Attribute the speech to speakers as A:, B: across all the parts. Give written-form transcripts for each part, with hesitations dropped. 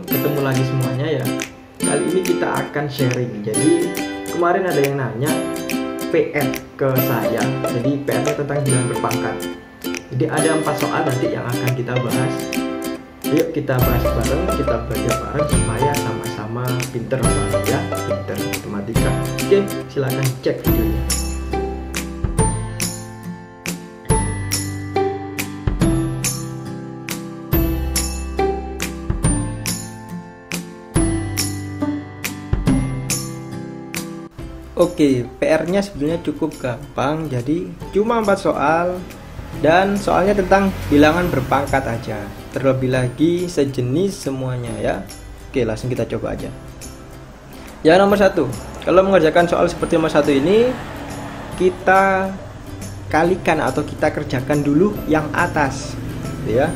A: Ketemu lagi semuanya ya. Kali ini kita akan sharing. Jadi kemarin ada yang nanya PR ke saya. Jadi PR tentang bilangan berpangkat. Jadi ada 4 soal nanti yang akan kita bahas. Yuk kita bahas bareng, kita belajar bareng supaya sama-sama pinter ya, pinter matematika. Oke, silakan cek videonya. Oke, PR-nya sebenarnya cukup gampang. Jadi cuma 4 soal dan soalnya tentang bilangan berpangkat aja. Terlebih lagi sejenis semuanya ya. Oke, langsung kita coba aja. Ya, nomor 1. Kalau mengerjakan soal seperti nomor 1 ini, kita kalikan atau kita kerjakan dulu yang atas ya.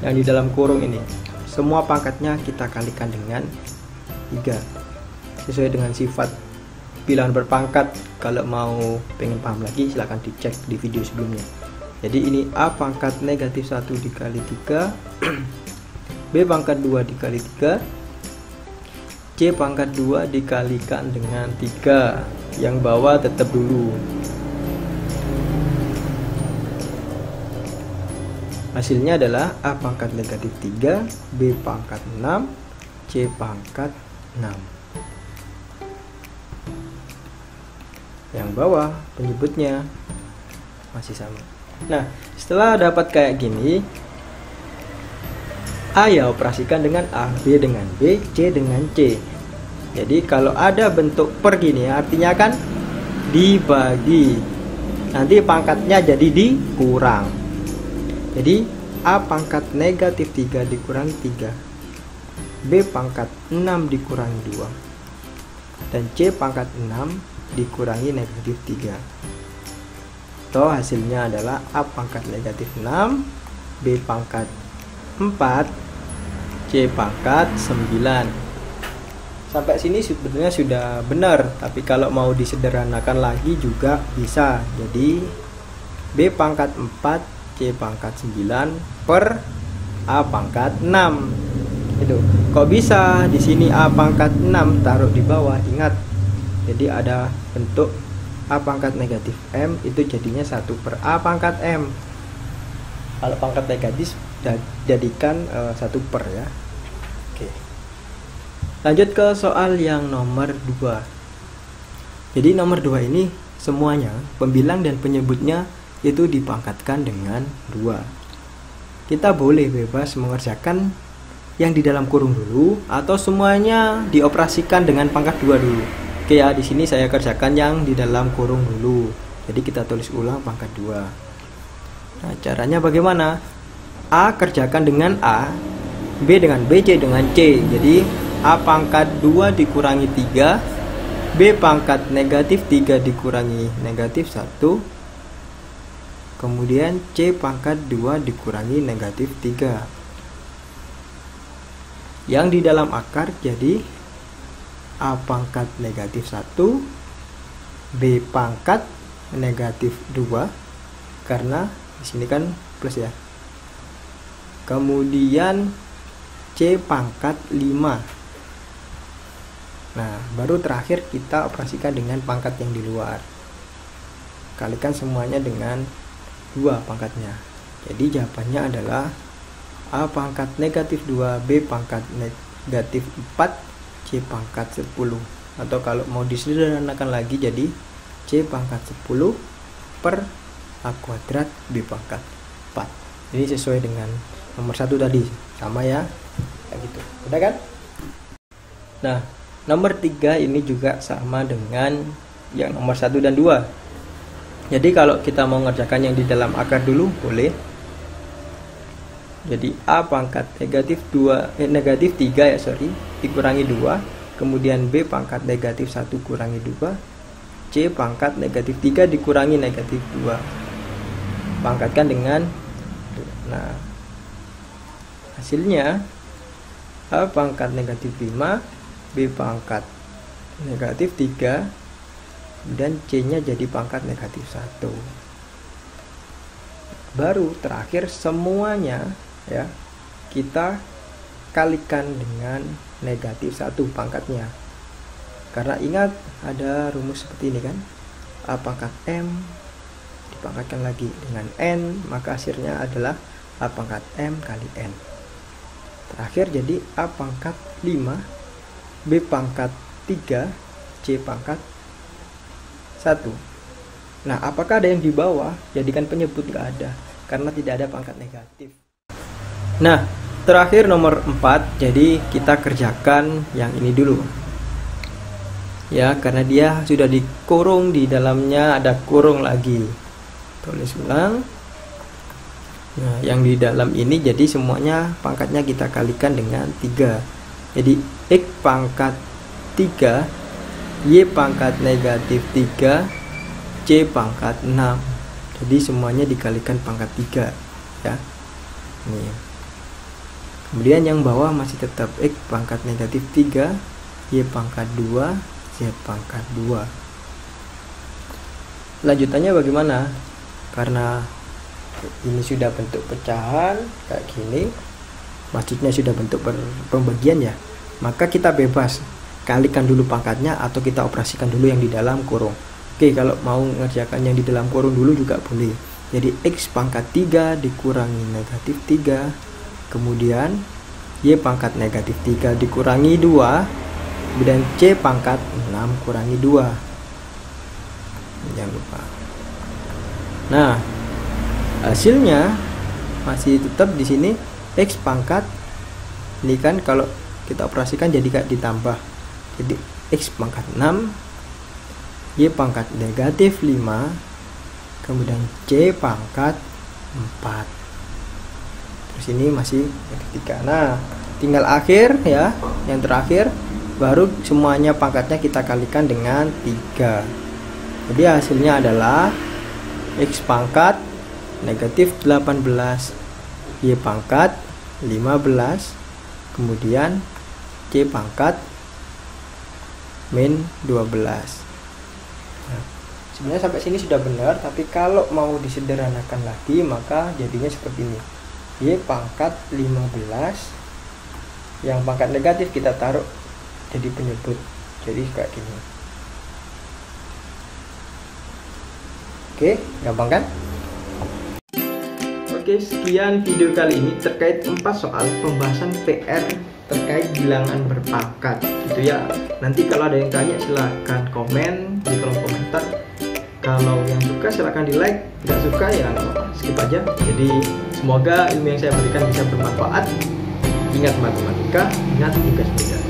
A: Yang di dalam kurung ini. Semua pangkatnya kita kalikan dengan 3. Sesuai dengan sifat bilangan berpangkat. Kalau mau pengen paham lagi silahkan dicek di video sebelumnya. Jadi ini A pangkat negatif 1 dikali 3, B pangkat 2 dikali 3, C pangkat 2 dikalikan dengan 3. Yang bawah tetap dulu. Hasilnya adalah A pangkat negatif 3, B pangkat 6, C pangkat 6. Yang bawah penyebutnya masih sama. Nah, setelah dapat kayak gini, A ya operasikan dengan A, B dengan B, C dengan C. Jadi kalau ada bentuk per gini artinya kan dibagi. Nanti pangkatnya jadi dikurang. Jadi A pangkat negatif 3 dikurangi 3, B pangkat 6 dikurangi 2, dan C pangkat 6 dikurangi negatif 3. Toh hasilnya adalah A pangkat negatif 6, B pangkat 4, C pangkat 9. Sampai sini sebenarnya sudah benar, tapi kalau mau disederhanakan lagi juga bisa. Jadi B pangkat 4, C pangkat 9 per A pangkat 6. Itu. Kok bisa di sini A pangkat 6 taruh di bawah? Ingat. Jadi ada bentuk A pangkat negatif M, itu jadinya 1 per A pangkat M. Kalau pangkat negatif jadikan 1 per ya. Oke. Lanjut ke soal yang nomor 2. Jadi nomor 2 ini semuanya pembilang dan penyebutnya itu dipangkatkan dengan 2. Kita boleh bebas mengerjakan yang di dalam kurung dulu atau semuanya dioperasikan dengan pangkat 2 dulu. Oke ya, di sini saya kerjakan yang di dalam kurung dulu. Jadi kita tulis ulang pangkat 2. Nah, caranya bagaimana? A kerjakan dengan A, B dengan B, C dengan C. Jadi A pangkat 2 dikurangi 3, B pangkat negatif 3 dikurangi negatif 1, kemudian C pangkat 2 dikurangi negatif 3. Yang di dalam akar jadi A pangkat negatif 1, B pangkat negatif 2, karena di sini kan plus ya. Kemudian C pangkat 5. Nah, baru terakhir kita operasikan dengan pangkat yang di luar. Kalikan semuanya dengan 2 pangkatnya. Jadi jawabannya adalah A pangkat negatif 2, B pangkat negatif 4, C pangkat 10. Atau kalau mau disederhanakan lagi jadi C pangkat 10 per A kuadrat B pangkat 4. Ini sesuai dengan nomor 1 tadi. Sama ya. Kayak gitu. Udah kan? Nah, nomor 3 ini juga sama dengan yang nomor 1 dan 2. Jadi kalau kita mau mengerjakan yang di dalam akar dulu boleh. Jadi A pangkat negatif 3 dikurangi 2, kemudian B pangkat negatif 1 kurangi 2, C pangkat negatif 3 dikurangi negatif 2. Pangkatkan dengan, nah hasilnya A pangkat negatif 5, B pangkat negatif 3, dan C nya jadi pangkat negatif 1. Baru terakhir semuanya ya kita kalikan dengan negatif 1 pangkatnya. Karena ingat ada rumus seperti ini kan, A pangkat M dipangkatkan lagi dengan N, maka hasilnya adalah A pangkat M kali N. Terakhir jadi A pangkat 5, B pangkat 3, C pangkat 1. Nah, apakah ada yang di bawah? Jadikan penyebut, nggak ada, karena tidak ada pangkat negatif. Nah, terakhir nomor 4, jadi kita kerjakan yang ini dulu. Ya, karena dia sudah dikurung, di dalamnya ada kurung lagi. Tulis ulang. Nah, yang di dalam ini jadi semuanya pangkatnya kita kalikan dengan 3. Jadi X pangkat 3, Y pangkat negatif 3, C pangkat 6. Jadi semuanya dikalikan pangkat 3 ya. Nih. Kemudian yang bawah masih tetap X pangkat negatif 3, Y pangkat 2, Z pangkat 2. Lanjutannya bagaimana? Karena ini sudah bentuk pecahan kayak gini, maksudnya sudah bentuk pembagian ya, maka kita bebas kalikan dulu pangkatnya atau kita operasikan dulu yang di dalam kurung. Oke, kalau mau mengerjakan yang di dalam kurung dulu juga boleh. Jadi X pangkat 3 dikurangi negatif 3, kemudian Y pangkat negatif 3 dikurangi 2, kemudian C pangkat 6 kurangi 2. Jangan lupa. Nah, hasilnya masih tetap di sini X pangkat, ini kan kalau kita operasikan jadi kayak ditambah. Jadi X pangkat 6, Y pangkat negatif 5, kemudian C pangkat 4. Terus ini masih ketiga. Nah, tinggal akhir ya, yang terakhir baru semuanya pangkatnya kita kalikan dengan 3. Jadi hasilnya adalah X pangkat negatif 18, Y pangkat 15, kemudian C pangkat min 12. Nah, sebenarnya sampai sini sudah benar, tapi kalau mau disederhanakan lagi maka jadinya seperti ini. Y pangkat 15, yang pangkat negatif kita taruh jadi penyebut, jadi kayak gini. Oke, gampang kan? Oke, sekian video kali ini terkait 4 soal pembahasan PR terkait bilangan berpangkat gitu ya. Nanti kalau ada yang tanya silahkan komen di kolom komentar. Kalau yang suka silahkan di like, tidak suka ya skip aja. Jadi semoga ilmu yang saya berikan bisa bermanfaat. Ingat matematika, ingat tugas belajar.